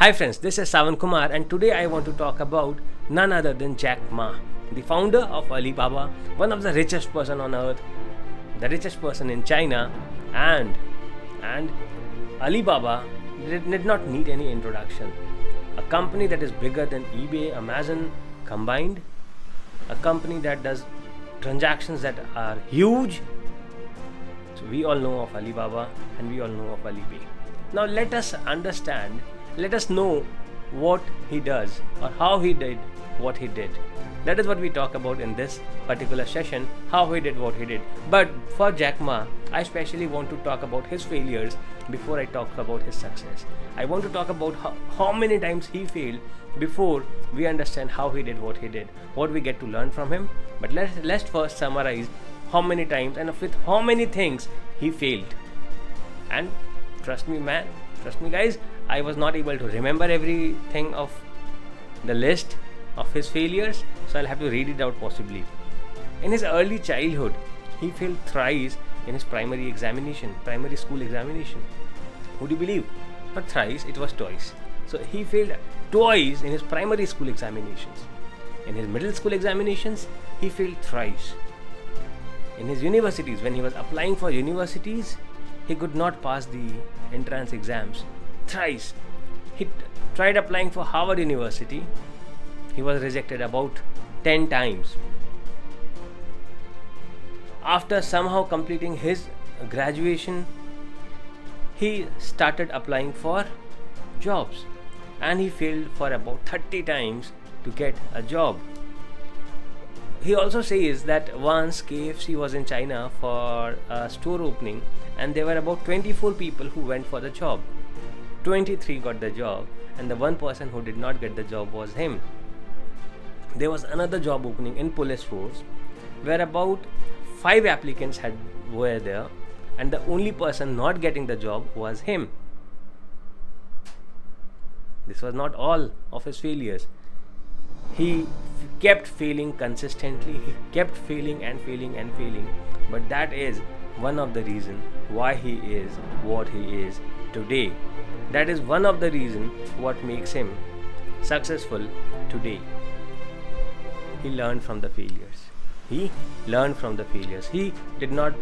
Hi friends, this is Savan Kumar and today I want to talk about none other than Jack Ma, the founder of Alibaba, one of the richest person on earth, the richest person in China, and Alibaba did not need any introduction. A company that is bigger than eBay, Amazon combined, a company that does transactions that are huge. So we all know of Alibaba and we all know of Alipay. Now let us understand, let us know what he does or how he did what he did. That is what we talk about in this particular session, how he did what he did. But for Jack Ma, I especially want to talk about his failures before I talk about his success. I want to talk about how many times he failed before we understand how he did what he did, what we get to learn from him. But let's first summarize how many times and with how many things he failed. And trust me guys, I was not able to remember everything of the list of his failures, so I'll have to read it out possibly. In his early childhood, he failed thrice in his primary school examination. Would you believe? Not thrice, it was twice. So he failed twice in his primary school examinations. In his middle school examinations, he failed thrice. In his universities, when he was applying for universities, he could not pass the entrance exams. Thrice. He tried applying for Harvard University. He was rejected about 10 times. After somehow completing his graduation, he started applying for jobs and he failed for about 30 times to get a job. He also says that once KFC was in China for a store opening and there were about 24 people who went for the job. 23 got the job and the one person who did not get the job was him. There was another job opening in police force where about 5 applicants were there and the only person not getting the job was him. This was not all of his failures. He kept failing consistently. He kept failing and failing. But that is one of the reasons why he is what he is today. That is one of the reasons what makes him successful today. He learned from the failures. He did not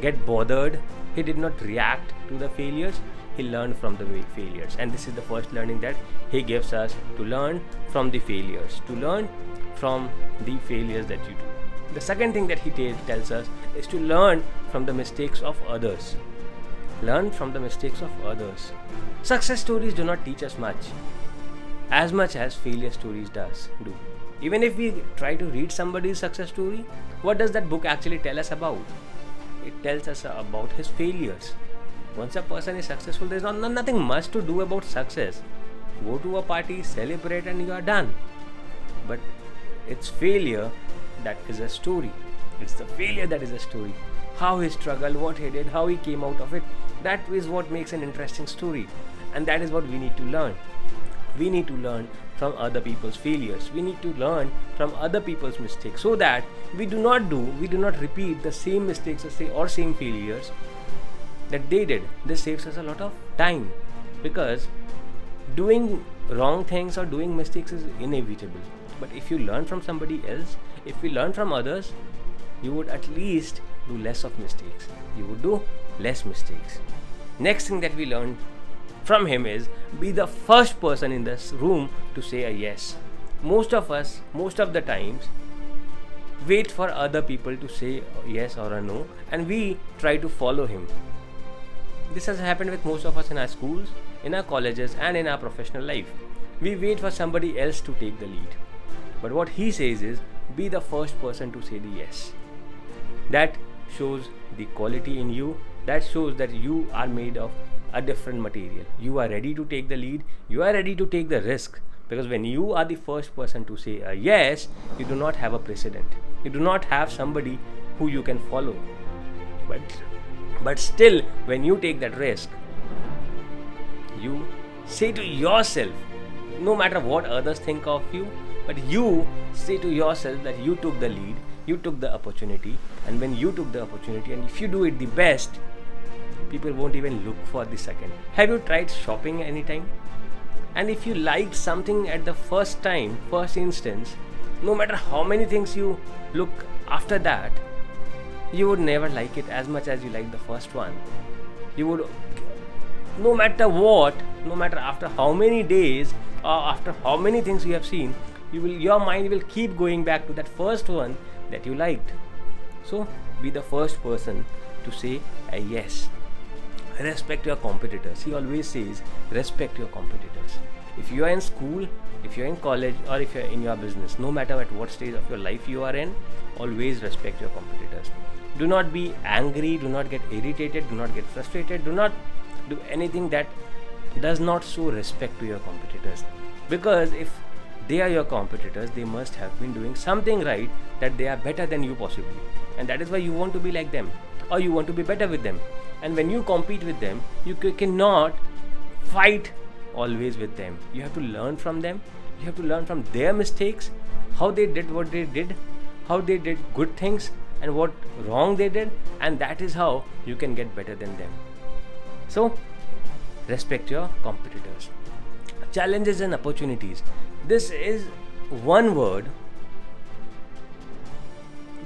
get bothered. He did not react to the failures. He learned from the failures. And this is the first learning that he gives us, to learn from the failures. To learn from the failures that you do. The second thing that he tells us is to learn from the mistakes of others. Learn from the mistakes of others. Success stories do not teach us much as failure stories do. Even if we try to read somebody's success story, what does that book actually tell us about? It tells us about his failures. Once a person is successful, there is nothing much to do about success. Go to a party, celebrate, and you are done. But it's failure that is a story. It's the failure that is a story. How he struggled, what he did, how he came out of it. That is what makes an interesting story. And that is what we need to learn. We need to learn from other people's failures. We need to learn from other people's mistakes so that we do not repeat the same mistakes or same failures that they did. This saves us a lot of time, because doing wrong things or doing mistakes is inevitable. But if you learn from somebody else, if you learn from others, you would at least do less of mistakes. You would do less mistakes. Next thing that we learned from him is be the first person in this room to say a yes. Most of us, most of the times, wait for other people to say a yes or a no, and we try to follow him. This has happened with most of us in our schools, in our colleges, and in our professional life. We wait for somebody else to take the lead. But what he says is, be the first person to say the yes. That shows the quality in you. That shows that you are made of a different material. You are ready to take the lead. You are ready to take the risk. Because when you are the first person to say a yes, you do not have a precedent. You do not have somebody who you can follow. But still, when you take that risk, you say to yourself, no matter what others think of you, but you say to yourself that you took the lead, you took the opportunity, and when you took the opportunity, and if you do it the best, people won't even look for the second. Have you tried shopping anytime? And if you liked something at the first time, first instance, no matter how many things you look after that, you would never like it as much as you liked the first one. You would, no matter what, no matter after how many days or after how many things you have seen, your mind will keep going back to that first one that you liked. So be the first person to say a yes. Respect your competitors. He always says respect your competitors. If you are in school, if you are in college, or if you are in your business, no matter at what stage of your life you are in, always respect your competitors. Do not be angry, do not get irritated, do not get frustrated, do not do anything that does not show respect to your competitors. Because if they are your competitors, they must have been doing something right, that they are better than you possibly. And that is why you want to be like them, or you want to be better with them. And when you compete with them, you cannot fight always with them. You have to learn from them. You have to learn from their mistakes, how they did what they did, how they did good things and what wrong they did, and that is how you can get better than them. So respect your competitors. Challenges and opportunities. This is one word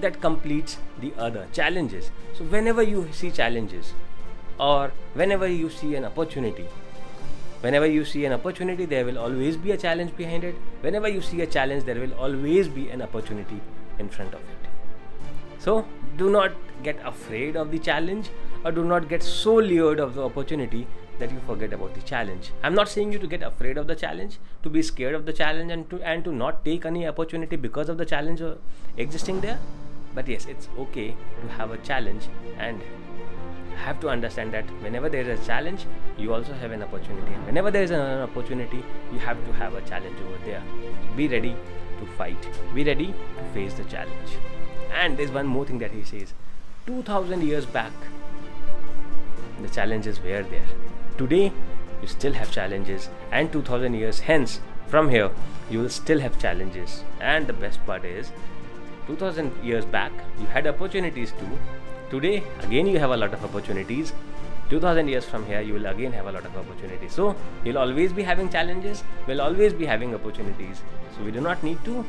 that completes the other. Challenges. So whenever you see challenges, or whenever you see an opportunity, there will always be a challenge behind it. Whenever you see a challenge, there will always be an opportunity in front of it. So do not get afraid of the challenge, or do not get so lured of the opportunity that you forget about the challenge. I'm not saying you to get afraid of the challenge, to be scared of the challenge, and to not take any opportunity because of the challenge existing there. But yes, it's okay to have a challenge, and have to understand that whenever there is a challenge, you also have an opportunity. And whenever there is an opportunity, you have to have a challenge over there. Be ready to fight. Be ready to face the challenge. And there's one more thing that he says. 2000 years back, the challenges were there. Today, you still have challenges, and 2000 years hence, from here, you will still have challenges. And the best part is, 2000 years back, you had opportunities too. Today, again, you have a lot of opportunities. 2000 years from here, you will again have a lot of opportunities. So, you'll always be having challenges, we'll always be having opportunities. So, we do not need to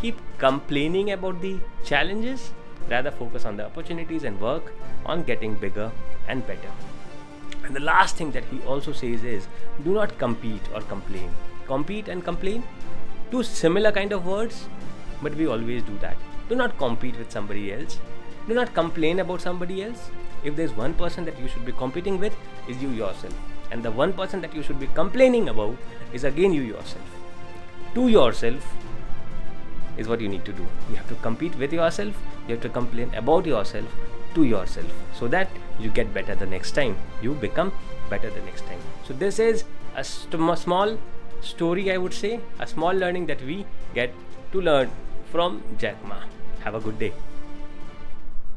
keep complaining about the challenges, rather focus on the opportunities and work on getting bigger and better. And the last thing that he also says is, do not compete or complain. Compete and complain, two similar kind of words, but we always do that. Do not compete with somebody else. Do not complain about somebody else. If there's one person that you should be competing with, is you yourself. And the one person that you should be complaining about is again you yourself. To yourself is what you need to do. You have to compete with yourself. You have to complain about yourself to yourself, so that you get better the next time. You become better the next time. So this is a small story, I would say, a small learning that we get to learn from Jack Ma. Have a good day.